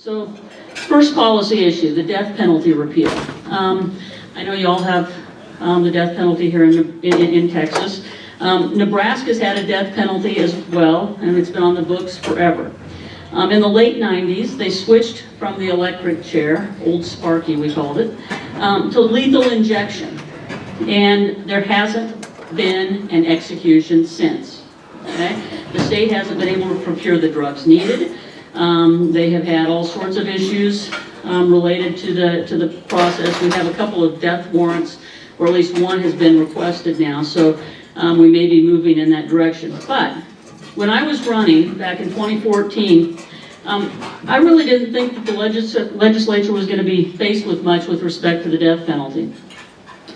So, first policy issue, the death penalty repeal. I know you all have the death penalty here in Texas. Nebraska's had a death penalty as well, and it's been on the books forever. In the late 90s, they switched from the electric chair, old Sparky we called it, to lethal injection. And there hasn't been an execution since. Okay? The state hasn't been able to procure the drugs needed. They have had all sorts of issues related to the process. We have a couple of death warrants, or at least one has been requested now, so we may be moving in that direction. But when I was running back in 2014, I really didn't think that the legislature was going to be faced with much with respect to the death penalty.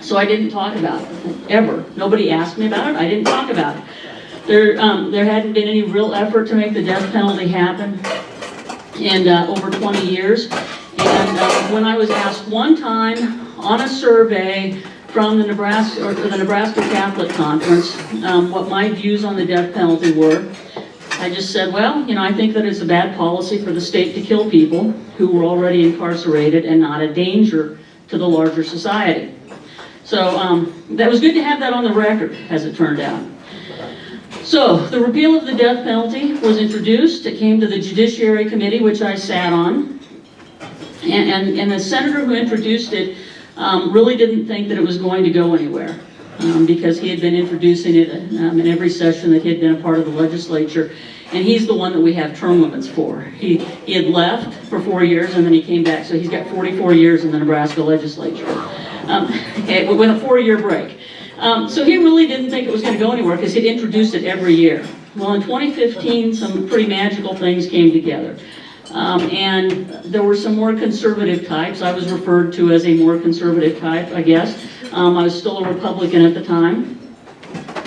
So I didn't talk about it, ever. Nobody asked me about it, I didn't talk about it. There hadn't been any real effort to make the death penalty happen in over 20 years. And when I was asked one time on a survey from the Nebraska Catholic Conference what my views on the death penalty were, I just said, well, I think that it's a bad policy for the state to kill people who were already incarcerated and not a danger to the larger society. So that was good to have that on the record, as it turned out. So the repeal of the death penalty was introduced. It came to the Judiciary Committee, which I sat on. And the senator who introduced it really didn't think that it was going to go anywhere because he had been introducing it in every session that he had been a part of the legislature. And he's the one that we have term limits for. He had left for 4 years and then he came back. So he's got 44 years in the Nebraska legislature with a 4-year break. So he really didn't think it was going to go anywhere because he'd introduced it every year. Well, in 2015, some pretty magical things came together. And there were some more conservative types. I was referred to as a more conservative type, I guess. I was still a Republican at the time.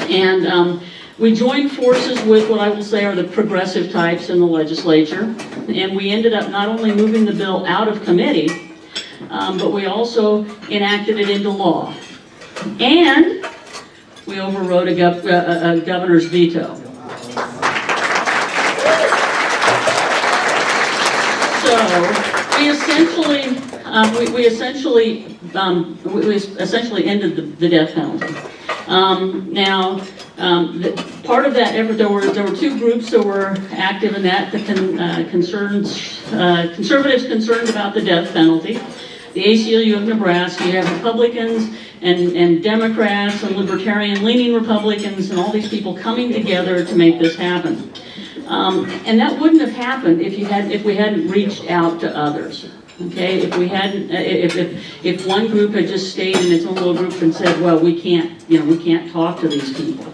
And we joined forces with what I will say are the progressive types in the legislature. And we ended up not only moving the bill out of committee, but we also enacted it into law. And we overrode a governor's veto. So we essentially ended the death penalty. Part of that effort, there were two groups that were active in that. Conservatives concerned about the death penalty. The ACLU of Nebraska, you have Republicans and Democrats and Libertarian-leaning Republicans and all these people coming together to make this happen. And that wouldn't have happened if we hadn't reached out to others. Okay, if one group had just stayed in its own little group and said, well, we can't talk to these people.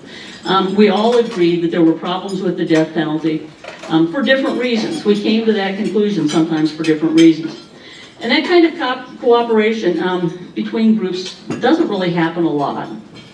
We all agreed that there were problems with the death penalty for different reasons. We came to that conclusion sometimes for different reasons. And that kind of cooperation between groups doesn't really happen a lot.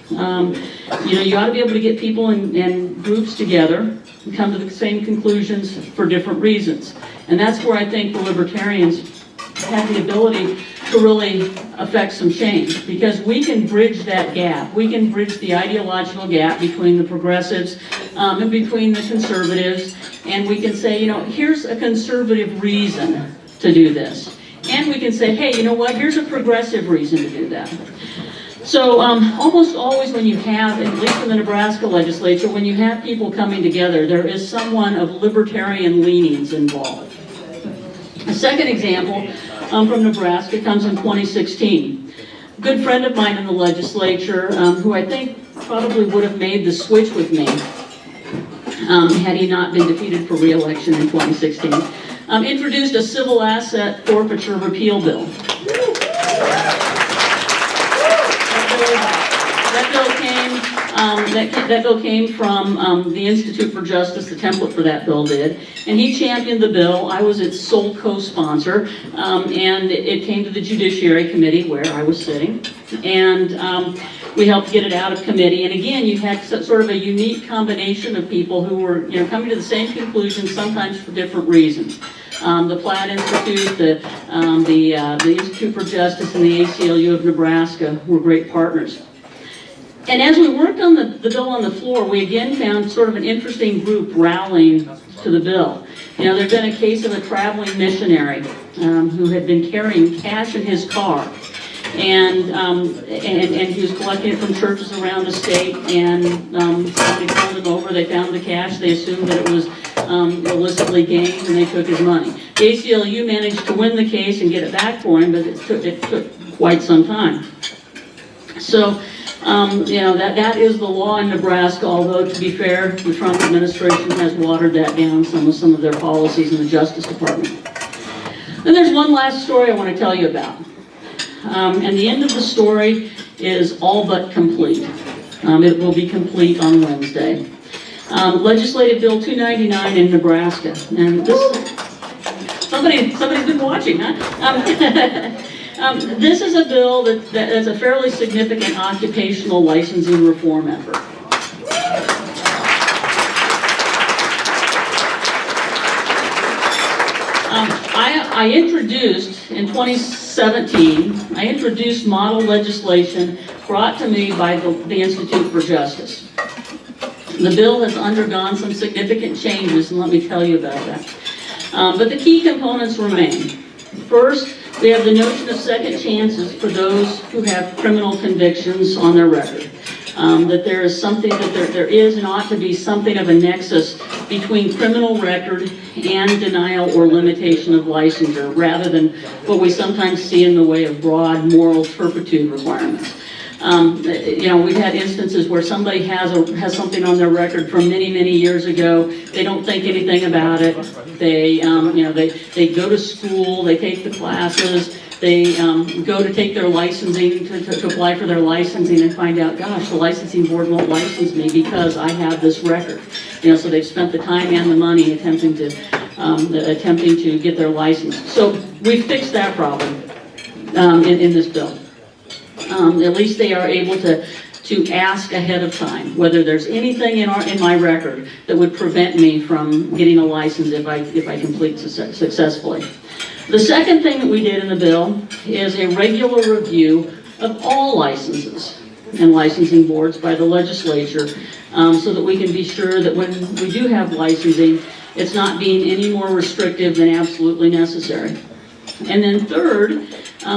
You ought to be able to get people in groups together and come to the same conclusions for different reasons. And that's where I think the Libertarians have the ability to really affect some change, because we can bridge that gap. We can bridge the ideological gap between the progressives and between the conservatives, and we can say, here's a conservative reason to do this. And we can say, hey, you know what, here's a progressive reason to do that. So almost always when you have, at least in the Nebraska legislature, when you have people coming together, there is someone of libertarian leanings involved. A second example from Nebraska comes in 2016. A good friend of mine in the legislature, who I think probably would have made the switch with me had he not been defeated for re-election in 2016, introduced a civil asset forfeiture repeal bill. That bill came from the Institute for Justice. The template for that bill did, and he championed the bill. I was its sole co-sponsor, and it came to the Judiciary Committee where I was sitting, and we helped get it out of committee. And again, you had sort of a unique combination of people who were coming to the same conclusion, sometimes for different reasons. The Platt Institute, the Institute for Justice, and the ACLU of Nebraska were great partners. And as we worked on the bill on the floor, we again found sort of an interesting group rallying to the bill. You know, there'd been a case of a traveling missionary who had been carrying cash in his car. And he was collecting it from churches around the state, and somebody pulled him over. They found the cash. They assumed that it was illicitly gained, and they took his money. The ACLU managed to win the case and get it back for him, but it took quite some time. So, you know, that is the law in Nebraska, although, to be fair, the Trump administration has watered that down, some of their policies in the Justice Department. Then there's one last story I want to tell you about. And the end of the story is all but complete. It will be complete on Wednesday. Legislative Bill 299 in Nebraska. And this, somebody's been watching, huh? This is a bill that's a fairly significant occupational licensing reform effort. I introduced, in 2017, I introduced model legislation brought to me by the Institute for Justice. The bill has undergone some significant changes, and let me tell you about that. But the key components remain. First, we have the notion of second chances for those who have criminal convictions on their record. That there is something, that there is and ought to be something of a nexus between criminal record and denial or limitation of licensure, rather than what we sometimes see in the way of broad moral turpitude requirements. You know, we've had instances where somebody has something on their record from many years ago. They don't think anything about it. They, you know, they go to school, they take the classes, they go to take their licensing, to apply for their licensing, and find out, gosh, the licensing board won't license me because I have this record. You know, so they've spent the time and the money attempting to get their license. So we fixed that problem in this bill. At least they are able to ask ahead of time whether there's anything in my record that would prevent me from getting a license if I complete successfully. The second thing that we did in the bill is a regular review of all licenses and licensing boards by the legislature, so that we can be sure that when we do have licensing, it's not being any more restrictive than absolutely necessary. And then third,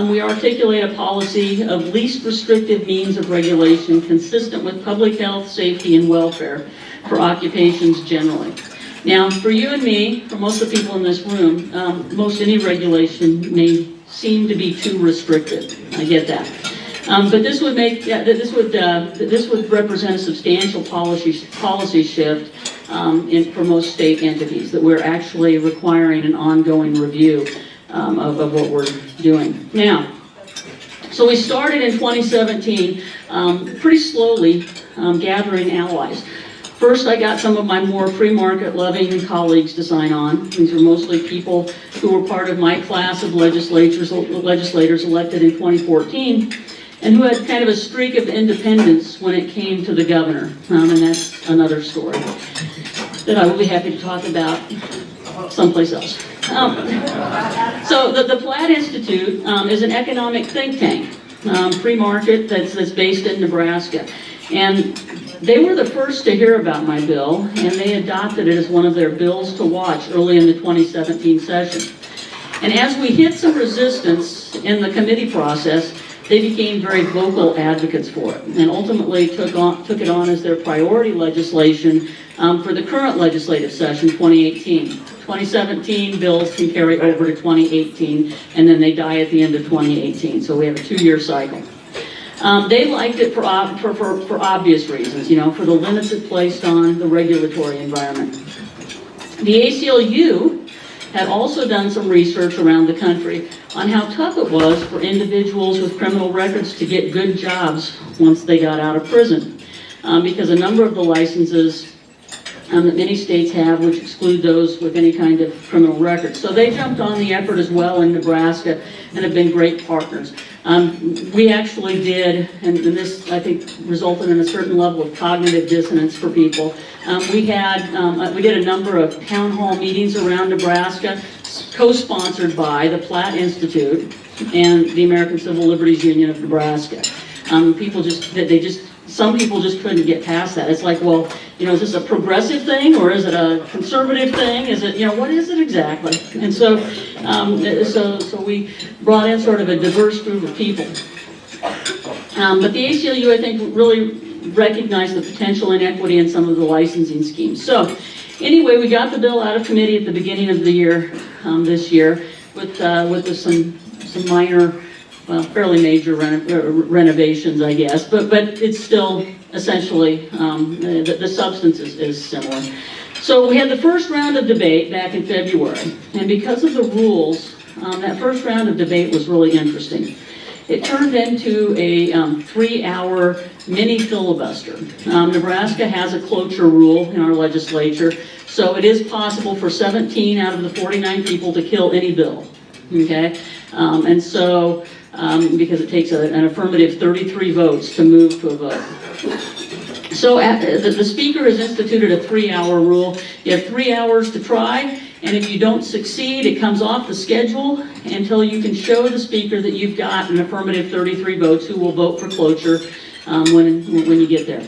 we articulate a policy of least restrictive means of regulation consistent with public health, safety, and welfare for occupations generally. Now, for you and me, for most of the people in this room, most any regulation may seem to be too restrictive. I get that. But this would make this would represent a substantial policy shift for most state entities, that we're actually requiring an ongoing review of what we're doing. Now, so we started in 2017 pretty slowly gathering allies. First, I got some of my more free market loving colleagues to sign on. These are mostly people who were part of my class of legislators elected in 2014, and who had kind of a streak of independence when it came to the governor. And that's another story that I will be happy to talk about someplace else. So the Platt Institute is an economic think tank, free market, that's based in Nebraska. And they were the first to hear about my bill, and they adopted it as one of their bills to watch early in the 2017 session. And as we hit some resistance in the committee process, they became very vocal advocates for it, and ultimately took it on as their priority legislation for the current legislative session, 2018. 2017 bills can carry over to 2018, and then they die at the end of 2018. So we have a 2-year cycle. They liked it for obvious reasons, you know, for the limits it placed on the regulatory environment. The ACLU had also done some research around the country on how tough it was for individuals with criminal records to get good jobs once they got out of prison, because a number of the licenses that many states have, which exclude those with any kind of criminal record. So they jumped on the effort as well in Nebraska and have been great partners. We actually did, and this I think resulted in a certain level of cognitive dissonance for people. We did a number of town hall meetings around Nebraska, co-sponsored by the Platt Institute and the American Civil Liberties Union of Nebraska. People just some people just couldn't get past that. It's like, well, is this a progressive thing or is it a conservative thing? Is it, what is it exactly? And so, so we brought in sort of a diverse group of people. But the ACLU, I think, really recognized the potential inequity in some of the licensing schemes. So, anyway, we got the bill out of committee at the beginning of the year, this year, with some minor, well, fairly major renovations, I guess, but it's still essentially, the substance is similar. So we had the first round of debate back in February, and because of the rules, that first round of debate was really interesting. It turned into a 3-hour mini filibuster. Nebraska has a cloture rule in our legislature, so it is possible for 17 out of the 49 people to kill any bill, okay? And so, because it takes an affirmative 33 votes to move to a vote. So the speaker has instituted a 3-hour rule. You have 3 hours to try, and if you don't succeed, it comes off the schedule until you can show the speaker that you've got an affirmative 33 votes who will vote for cloture when you get there.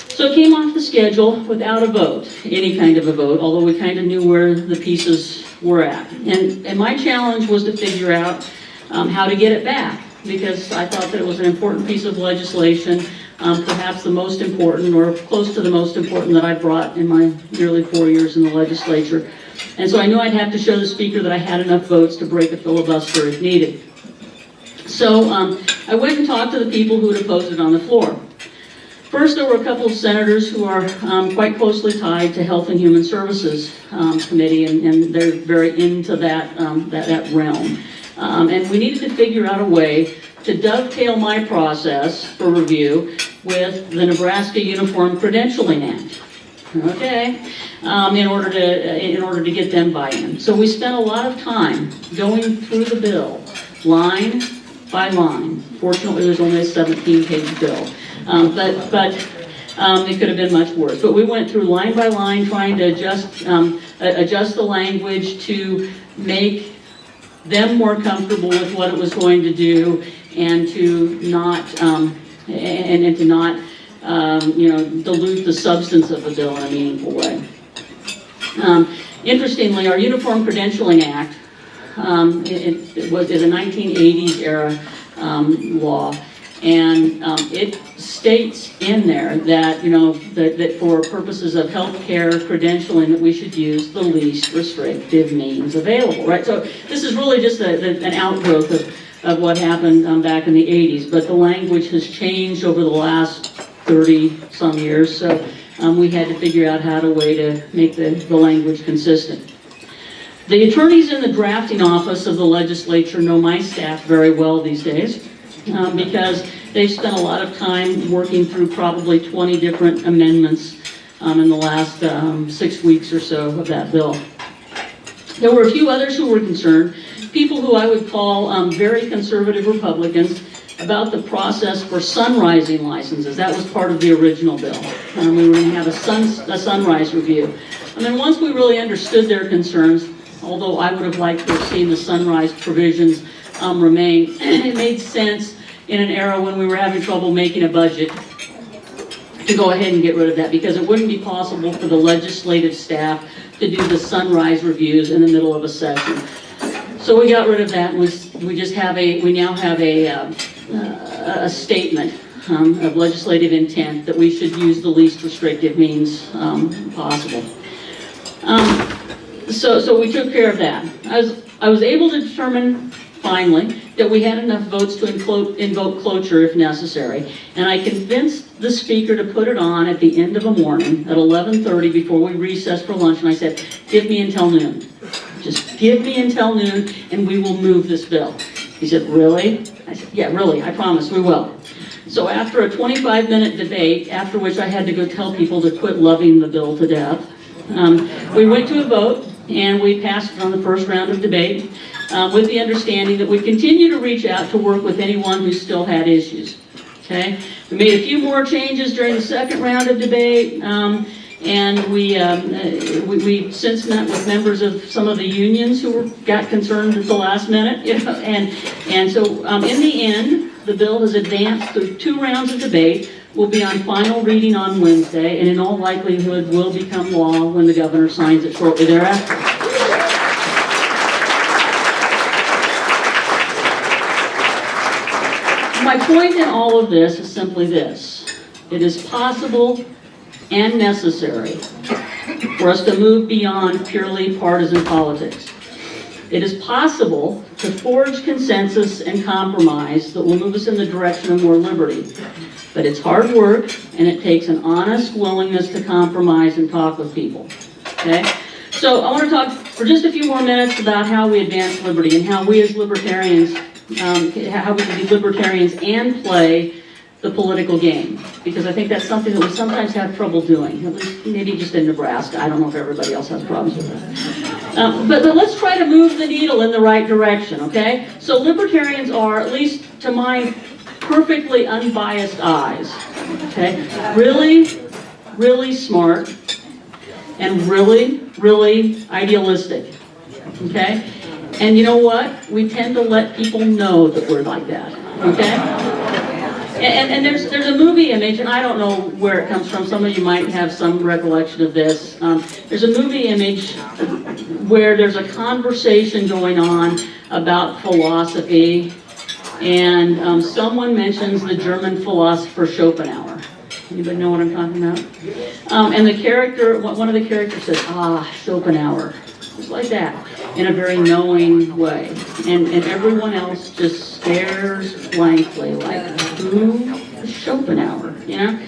So it came off the schedule without a vote, any kind of a vote, although we kind of knew where the pieces were at. And my challenge was to figure out how to get it back, because I thought that it was an important piece of legislation, perhaps the most important or close to the most important that I brought in my nearly 4 years in the legislature. And so I knew I'd have to show the speaker that I had enough votes to break a filibuster if needed. So I went and talked to the people who had opposed it on the floor. First, there were a couple of senators who are quite closely tied to Health and Human Services Committee, and they're very into that, that realm. And we needed to figure out a way to dovetail my process for review with the Nebraska Uniform Credentialing Act, okay, in order to get them buy-in. So we spent a lot of time going through the bill, line by line. Fortunately, there's only a 17-page bill, but it could have been much worse. But we went through line by line, trying to adjust the language to make them more comfortable with what it was going to do, and to not dilute the substance of the bill in a meaningful way. Interestingly, our Uniform Credentialing Act is a 1980s era law, and it states in there that that for purposes of healthcare credentialing that we should use the least restrictive means available, right? So this is really just an outgrowth of what happened back in the 80s, but the language has changed over the last 30 some years, so we had to figure out how to make the language consistent. The attorneys in the drafting office of the legislature know my staff very well these days, because they've spent a lot of time working through probably 20 different amendments in the last 6 weeks or so of that bill. There were a few others who were concerned, people who I would call very conservative Republicans, about the process for sunrising licenses. That was part of the original bill. We were going to have a sunrise review. And then once we really understood their concerns, although I would have liked to have seen the sunrise provisions remain, it made sense in an era when we were having trouble making a budget to go ahead and get rid of that, because it wouldn't be possible for the legislative staff to do the sunrise reviews in the middle of a session. So we got rid of that, and we now have a statement of legislative intent that we should use the least restrictive means possible. So we took care of that. I was able to determine finally that we had enough votes to invoke cloture if necessary, and I convinced the speaker to put it on at the end of a morning at 11:30 before we recessed for lunch, and I said, give me until noon. Just give me until noon and we will move this bill. He said, really? I said, yeah, really, I promise we will. So after a 25-minute debate, after which I had to go tell people to quit loving the bill to death, we went to a vote and we passed it on the first round of debate with the understanding that we'd continue to reach out to work with anyone who still had issues. Okay? We made a few more changes during the second round of debate, and we since met with members of some of the unions who got concerned at the last minute, and so in the end, the bill has advanced through 2 rounds of debate, will be on final reading on Wednesday, and in all likelihood will become law when the governor signs it shortly thereafter. My point in all of this is simply this. It is possible and necessary for us to move beyond purely partisan politics. It is possible to forge consensus and compromise that will move us in the direction of more liberty. But it's hard work, and it takes an honest willingness to compromise and talk with people. Okay? So I want to talk for just a few more minutes about how we advance liberty and how we as libertarians, how we can be libertarians and play the political game, because I think that's something that we sometimes have trouble doing, at least maybe just in Nebraska. I don't know if everybody else has problems with that. But let's try to move the needle in the right direction, okay? So libertarians are, at least to my perfectly unbiased eyes, okay, really smart and really idealistic, okay? And you know what? We tend to let people know that we're like that, okay? And there's a movie image, and I don't know where it comes from. Some of you might have some recollection of this. There's a movie image where there's a conversation going on about philosophy, and someone mentions the German philosopher Schopenhauer. Anybody know what I'm talking about? And the character, one of the characters says, Schopenhauer. Just like that, in a very knowing way. And everyone else just stares blankly, like, who is Schopenhauer, you know?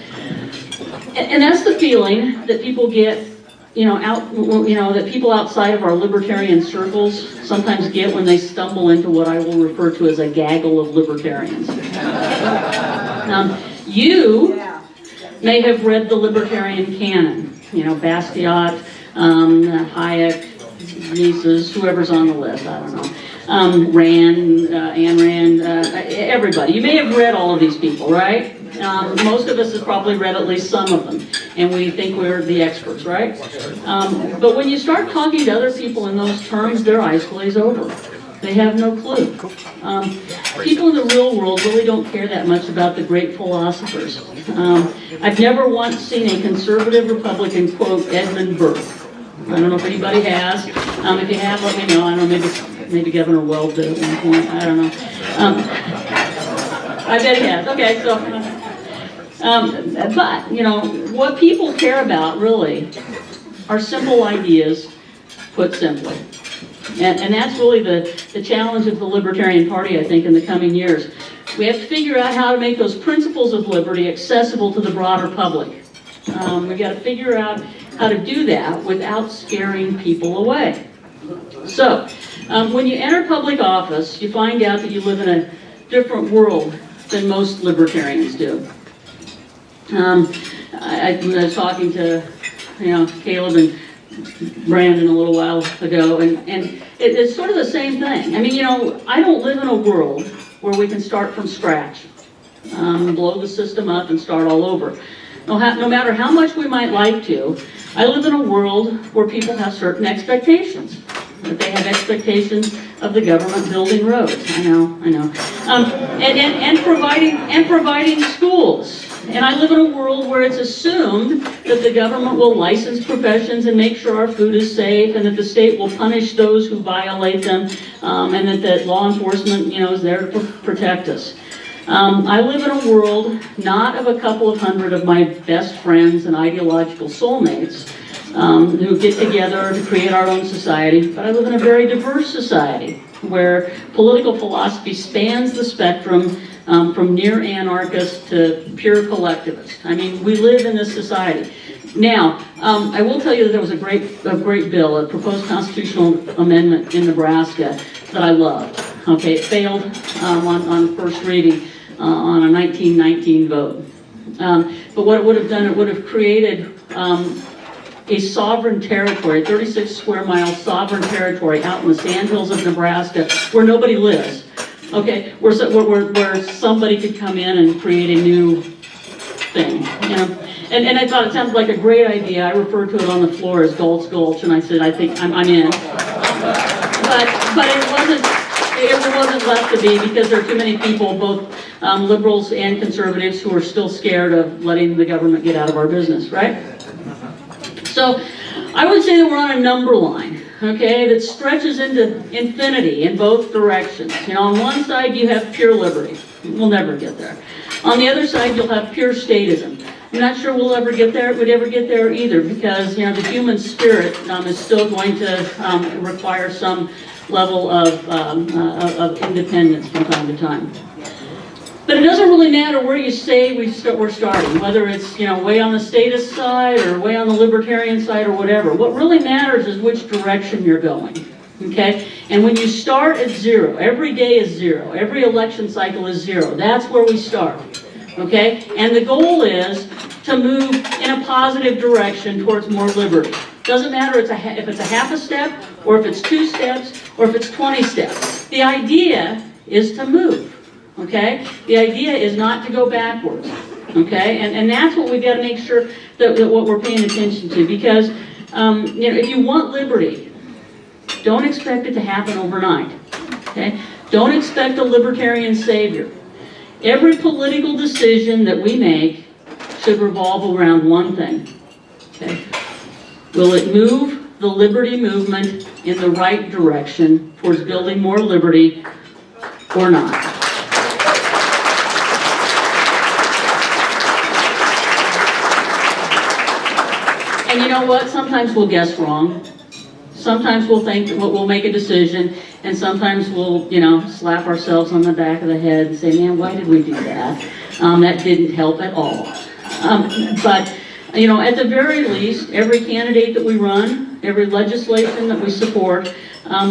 And that's the feeling that people get, that people outside of our libertarian circles sometimes get when they stumble into what I will refer to as a gaggle of libertarians. You may have read the libertarian canon, Bastiat, Hayek, Mises, whoever's on the list, I don't know. Rand, Ayn Rand, everybody. You may have read all of these people, right? Most of us have probably read at least some of them, and we think we're the experts, right? But when you start talking to other people in those terms, their eyes glaze over. They have no clue. People in the real world really don't care that much about the great philosophers. I've never once seen a conservative Republican quote Edmund Burke. I don't know if anybody has. If you have, let me know. I don't know, maybe Governor Weld did at one point. I don't know. I bet he has. Okay, so, but, what people care about, really, are simple ideas, put simply. And that's really the challenge of the Libertarian Party, I think, in the coming years. We have to figure out how to make those principles of liberty accessible to the broader public. We've got to figure out how to do that without scaring people away. So, when you enter public office, you find out that you live in a different world than most libertarians do. I was talking to, Caleb and Brandon a little while ago, and it's sort of the same thing. I mean, I don't live in a world where we can start from scratch, blow the system up and start all over. No matter how much we might like to, I live in a world where people have certain expectations. That they have expectations of the government building roads. I know. And providing schools. And I live in a world where it's assumed that the government will license professions and make sure our food is safe, and that the state will punish those who violate them, and that law enforcement, is there to protect us. I live in a world not of a couple of hundred of my best friends and ideological soulmates who get together to create our own society, but I live in a very diverse society where political philosophy spans the spectrum from near anarchist to pure collectivist. I mean, we live in this society. Now, I will tell you that there was a great bill, a proposed constitutional amendment in Nebraska that I loved. Okay, it failed on first reading on a 1919 vote. But what it would have done, it would have created a sovereign territory, 36 square mile sovereign territory out in the sandhills of Nebraska where nobody lives. Okay, where somebody could come in and create a new thing, And I thought it sounded like a great idea. I referred to it on the floor as Galt's Gulch, and I said, I think I'm in. But it wasn't. it wasn't left to be because there are too many people, both liberals and conservatives, who are still scared of letting the government get out of our business, right? So I would say that we're on a number line, okay, that stretches into infinity in both directions. You know, on one side you have pure liberty. We'll never get there. On the other side you'll have pure statism. I'm not sure we'll ever get there, would ever get there either, because, you know, the human spirit is still going to require some level of independence from time to time. But it doesn't really matter where you say we're starting, whether it's, you know, way on the statist side or way on the libertarian side or whatever. What really matters is which direction you're going, okay? And when you start at zero, every day is zero, every election cycle is zero. That's where we start, okay? And the goal is to move in a positive direction towards more liberty. Doesn't matter if it's a half a step, or if it's 2 steps, or if it's 20 steps. The idea is to move, okay? The idea is not to go backwards, okay? And that's what we've got to make sure that what we're paying attention to, because you know, if you want liberty, don't expect it to happen overnight, okay? Don't expect a libertarian savior. Every political decision that we make should revolve around one thing, okay? Will it move the liberty movement in the right direction towards building more liberty or not? And you know what? Sometimes we'll guess wrong. Sometimes we'll think that we'll make a decision, and sometimes we'll, you know, slap ourselves on the back of the head and say, man, why did we do that? That didn't help at all. But you know, at the very least, every candidate that we run, every legislation that we support,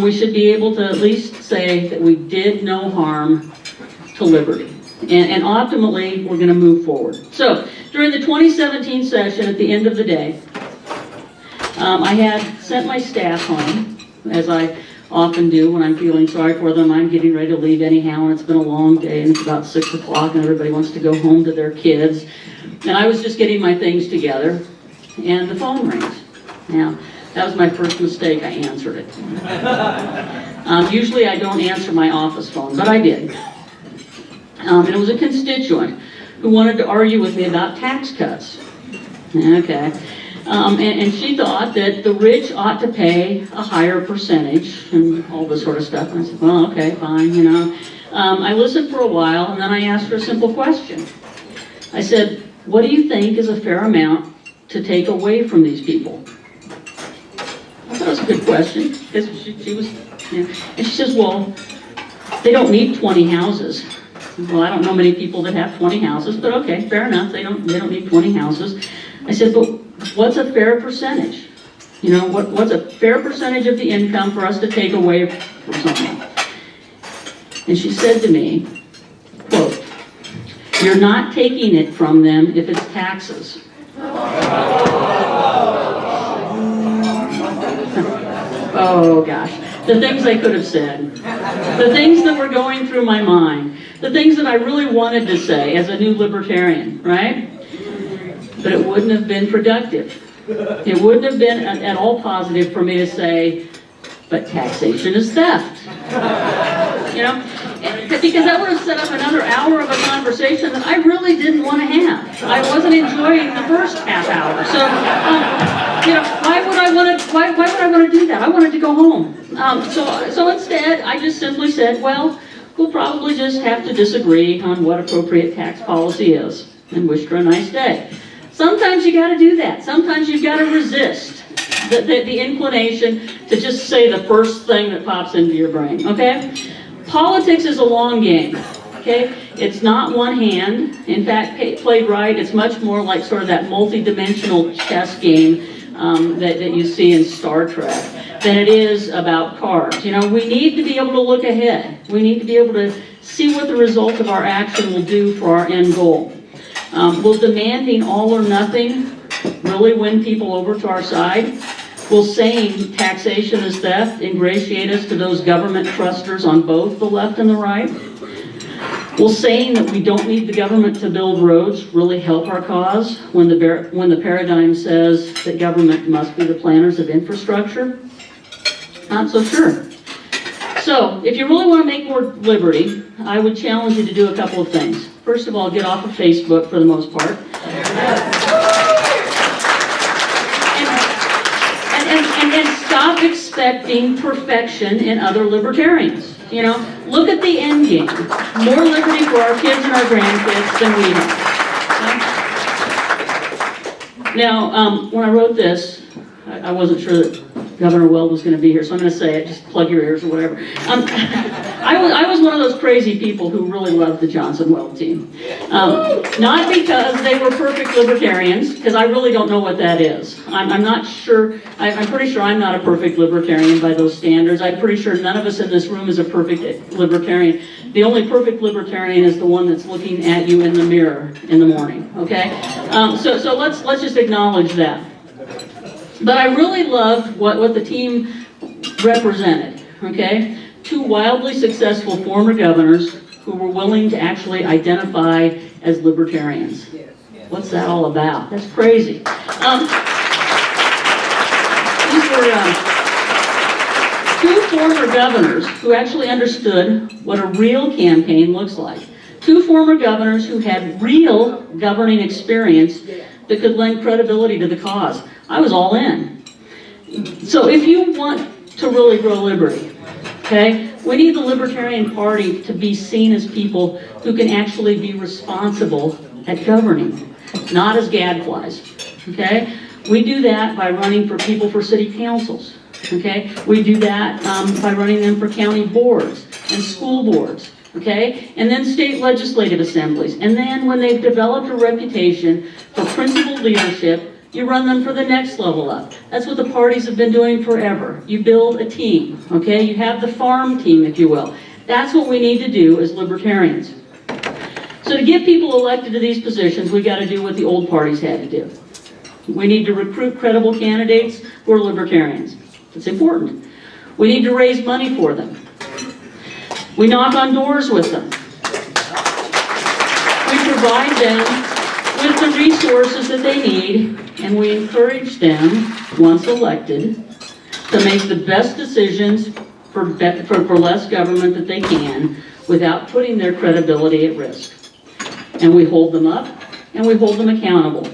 we should be able to at least say that we did no harm to liberty. And ultimately, we're going to move forward. So, during the 2017 session, at the end of the day, I had sent my staff home, as I often do when I'm feeling sorry for them. I'm getting ready to leave anyhow, and it's been a long day, and it's about 6 o'clock, and everybody wants to go home to their kids. And I was just getting my things together, and the phone rings. Now, that was my first mistake. I answered it. Usually I don't answer my office phone, but I did. And it was a constituent who wanted to argue with me about tax cuts. Okay. And she thought that the rich ought to pay a higher percentage and all this sort of stuff. And I said, well, okay, fine, you know. I listened for a while, and then I asked her a simple question. I said, what do you think is a fair amount to take away from these people? I thought it was a good question, because she was, you know, and she says, well, they don't need 20 houses. Well, I don't know many people that have 20 houses, but okay, fair enough, they don't need 20 houses. I said, but what's a fair percentage? You know, what's a fair percentage of the income for us to take away from someone? And she said to me, quote, you're not taking it from them if it's taxes. Oh gosh, the things I could have said, the things that were going through my mind, the things that I really wanted to say as a new libertarian, right? But it wouldn't have been productive. It wouldn't have been at all positive for me to say, but taxation is theft. You know? Because that would have set up another hour of a conversation that I really didn't want to have. I wasn't enjoying the first half hour. So, you know, why would I want to do that? I wanted to go home. So instead, I just simply said, well, we'll probably just have to disagree on what appropriate tax policy is, and wished her a nice day. Sometimes you got to do that. Sometimes you've got to resist the inclination to just say the first thing that pops into your brain, okay? Politics is a long game, okay? It's not one hand. In fact, played right, it's much more like sort of that multi-dimensional chess game that you see in Star Trek than it is about cards. You know, we need to be able to look ahead. We need to be able to see what the result of our action will do for our end goal. Will demanding all or nothing really win people over to our side? Will saying taxation is theft ingratiate us to those government trusters on both the left and the right? Will saying that we don't need the government to build roads really help our cause when the paradigm says that government must be the planners of infrastructure? Not so sure. So, if you really want to make more liberty, I would challenge you to do a couple of things. First of all, get off of Facebook for the most part. And stop expecting perfection in other libertarians. You know, look at the end game. More liberty for our kids and our grandkids than we have. Now, when I wrote this, I wasn't sure that Governor Weld was going to be here, so I'm going to say it, just plug your ears or whatever. I was one of those crazy people who really loved the Johnson-Weld team. Not because they were perfect libertarians, because I really don't know what that is. I'm not sure, I'm pretty sure I'm not a perfect libertarian by those standards. I'm pretty sure none of us in this room is a perfect libertarian. The only perfect libertarian is the one that's looking at you in the mirror in the morning, okay? So let's just acknowledge that. But I really loved what the team represented, okay? Two wildly successful former governors who were willing to actually identify as libertarians. What's that all about? That's crazy. These were two former governors who actually understood what a real campaign looks like. Two former governors who had real governing experience that could lend credibility to the cause. I was all in. So if you want to really grow liberty, okay, we need the Libertarian Party to be seen as people who can actually be responsible at governing, not as gadflies, okay? We do that by running for people for city councils, okay? We do that by running them for county boards and school boards, okay? And then state legislative assemblies. And then when they've developed a reputation for principled leadership, you run them for the next level up. That's what the parties have been doing forever. You build a team, okay? You have the farm team, if you will. That's what we need to do as libertarians. So to get people elected to these positions, we've got to do what the old parties had to do. We need to recruit credible candidates who are libertarians. It's important. We need to raise money for them. We knock on doors with them. We provide them with the resources that they need, and we encourage them, once elected, to make the best decisions for less government that they can without putting their credibility at risk. And we hold them up, and we hold them accountable.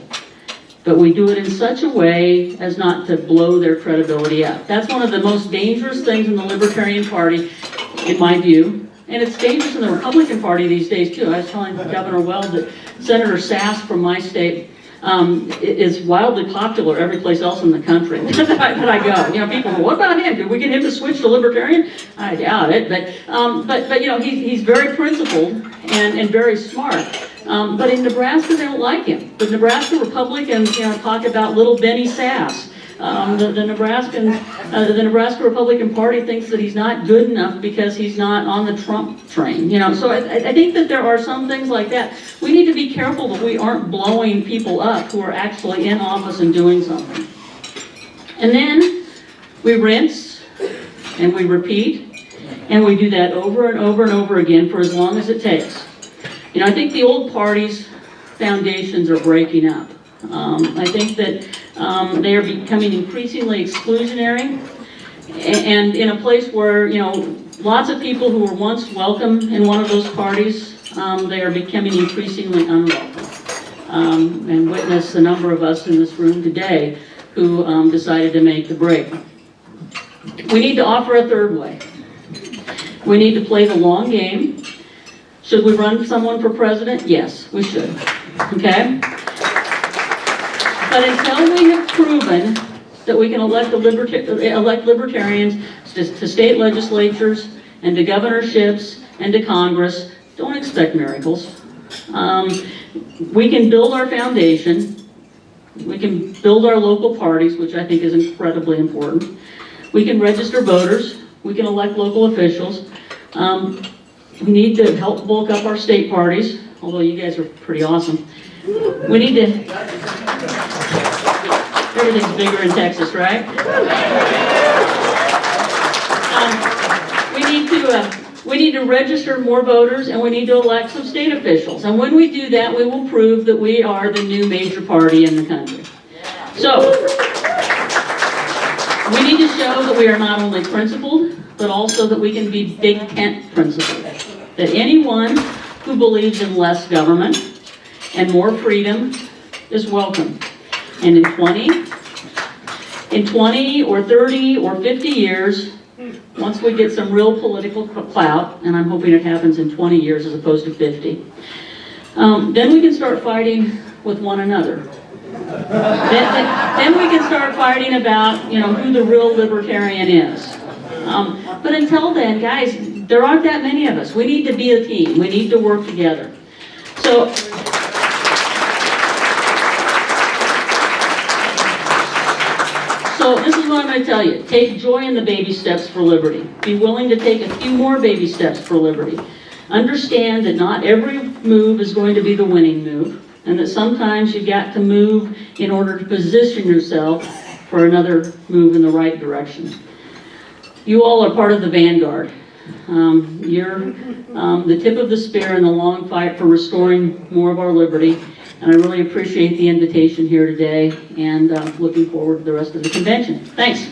But we do it in such a way as not to blow their credibility up. That's one of the most dangerous things in the Libertarian Party, in my view. And it's dangerous in the Republican Party these days, too. I was telling Governor Weld that Senator Sass from my state is wildly popular every place else in the country that I go. You know, people go, what about him? Did we get him to switch to Libertarian? I doubt it. But you know, he's very principled and very smart. But in Nebraska, they don't like him. The Nebraska Republicans, you know, talk about little Benny Sass. The Nebraska Republican Party thinks that he's not good enough because he's not on the Trump train. You know, so I think that there are some things like that. We need to be careful that we aren't blowing people up who are actually in office and doing something. And then we rinse and we repeat, and we do that over and over and over again for as long as it takes. You know, I think the old party's foundations are breaking up. I think that they are becoming increasingly exclusionary, and in a place where, you know, lots of people who were once welcome in one of those parties, they are becoming increasingly unwelcome. And witness a number of us in this room today who decided to make the break. We need to offer a third way. We need to play the long game. Should we run someone for president? Yes, we should. Okay? But until we have proven that we can elect libertarians to state legislatures and to governorships and to Congress, don't expect miracles. We can build our foundation. We can build our local parties, which I think is incredibly important. We can register voters. We can elect local officials. We need to help bulk up our state parties, although you guys are pretty awesome. We need to... Everything's bigger in Texas, right? We need to register more voters, and we need to elect some state officials. And when we do that, we will prove that we are the new major party in the country. So, we need to show that we are not only principled, but but also that we can be big tent principles. That anyone who believes in less government and more freedom is welcome. And in 20 or 30 or 50 years, once we get some real political clout, and I'm hoping it happens in 20 years as opposed to 50, then we can start fighting with one another. Then we can start fighting about, who the real libertarian is. But until then, guys, there aren't that many of us. We need to be a team. We need to work together. So this is what I'm going to tell you. Take joy in the baby steps for liberty. Be willing to take a few more baby steps for liberty. Understand that not every move is going to be the winning move, and that sometimes you've got to move in order to position yourself for another move in the right direction. You all are part of the vanguard. You're the tip of the spear in the long fight for restoring more of our liberty. And I really appreciate the invitation here today, and looking forward to the rest of the convention. Thanks.